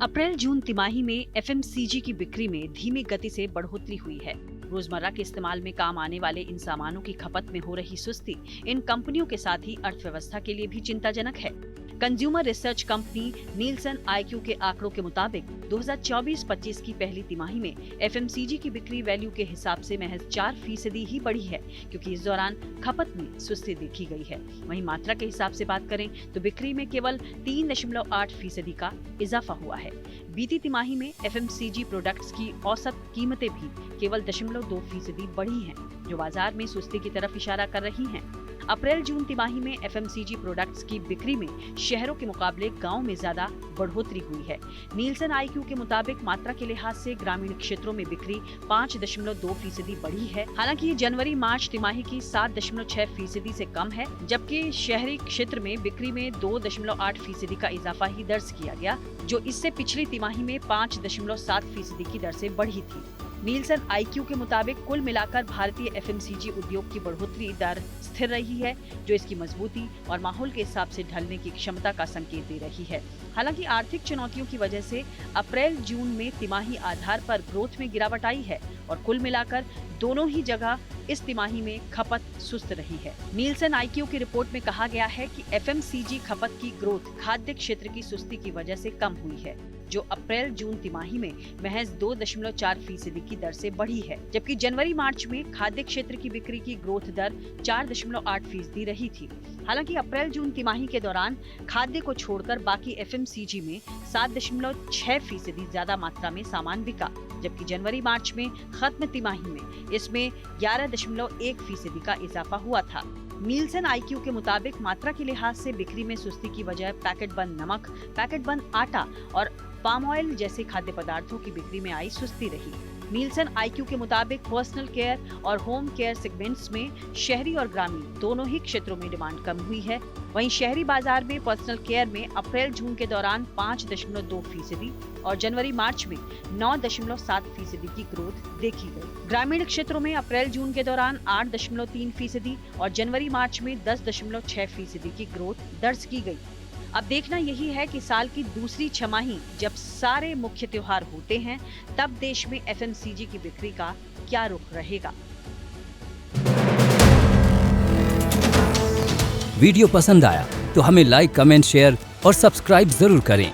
अप्रैल जून तिमाही में एफएमसीजी की बिक्री में धीमी गति से बढ़ोतरी हुई है। रोजमर्रा के इस्तेमाल में काम आने वाले इन सामानों की खपत में हो रही सुस्ती इन कंपनियों के साथ ही अर्थव्यवस्था के लिए भी चिंताजनक है। Consumer research company Nielsen IQ के आंकड़ों के मुताबिक 2024-25 की पहली तिमाही में एफएमसीजी की बिक्री वैल्यू के हिसाब से महज 4% ही बढ़ी है, क्योंकि इस दौरान खपत में सुस्ती देखी गई है। वहीं मात्रा के हिसाब से बात करें तो बिक्री में केवल 3.8% का इजाफा हुआ है। बीती तिमाही में एफएमसीजी प्रोडक्ट्स की औसत कीमतें भी केवल 0.2% बढ़ी हैं, जो बाजार में सुस्ती की तरफ इशारा कर रही हैं। अप्रैल जून तिमाही में एफएमसीजी प्रोडक्ट्स की बिक्री में शहरों के मुकाबले गांव में ज्यादा बढ़ोतरी हुई है। नीलसन आईक्यू के मुताबिक मात्रा के लिहाज से ग्रामीण क्षेत्रों में बिक्री 5.2% बढ़ी है। हालांकि ये जनवरी मार्च तिमाही की 7.6% से कम है, जबकि शहरी क्षेत्र में बिक्री में 2.8% का इजाफा ही दर्ज किया गया, जो इससे पिछली तिमाही में 5.7% की दर से बढ़ी थी। नीलसन आईक्यू के मुताबिक कुल मिलाकर भारतीय एफएमसीजी उद्योग की बढ़ोतरी दर स्थिर रही है, जो इसकी मजबूती और माहौल के हिसाब से ढलने की क्षमता का संकेत दे रही है। हालांकि आर्थिक चुनौतियों की वजह से अप्रैल जून में तिमाही आधार पर ग्रोथ में गिरावट आई है और कुल मिलाकर दोनों ही जगह इस तिमाही में खपत सुस्त रही है। नीलसन आईक्यू की रिपोर्ट में कहा गया है कि एफएमसीजी खपत की ग्रोथ खाद्य क्षेत्र की सुस्ती की वजह से कम हुई है, जो अप्रैल जून तिमाही में महज 2.4% की दर से बढ़ी है, जबकि जनवरी मार्च में खाद्य क्षेत्र की बिक्री की ग्रोथ दर 4.8% रही थी। हालांकि अप्रैल जून तिमाही के दौरान खाद्य को छोड़कर बाकी एफएमसीजी में 7.6% ज्यादा मात्रा में सामान बिका, जबकि जनवरी मार्च में खत्म तिमाही में इसमें 11.1% का इजाफा हुआ था। नीलसन आईक्यू के मुताबिक मात्रा के लिहाज से बिक्री में सुस्ती की वजह पैकेट बंद नमक, पैकेट बंद आटा और पाम ऑयल जैसे खाद्य पदार्थों की बिक्री में आई सुस्ती रही। नीलसन आईक्यू के मुताबिक पर्सनल केयर और होम केयर सेगमेंट्स में शहरी और ग्रामीण दोनों ही क्षेत्रों में डिमांड कम हुई है। वहीं शहरी बाजार में पर्सनल केयर में अप्रैल जून के दौरान 5.2% और जनवरी मार्च में 9.7% की ग्रोथ देखी गई। ग्रामीण क्षेत्रों में अप्रैल जून के दौरान 8.3% और जनवरी मार्च में 10.6% की ग्रोथ दर्ज की गई। अब देखना यही है कि साल की दूसरी छमाही जब सारे मुख्य त्योहार होते हैं, तब देश में एफएमसीजी की बिक्री का क्या रुख रहेगा। वीडियो पसंद आया तो हमें लाइक, कमेंट, शेयर और सब्सक्राइब जरूर करें।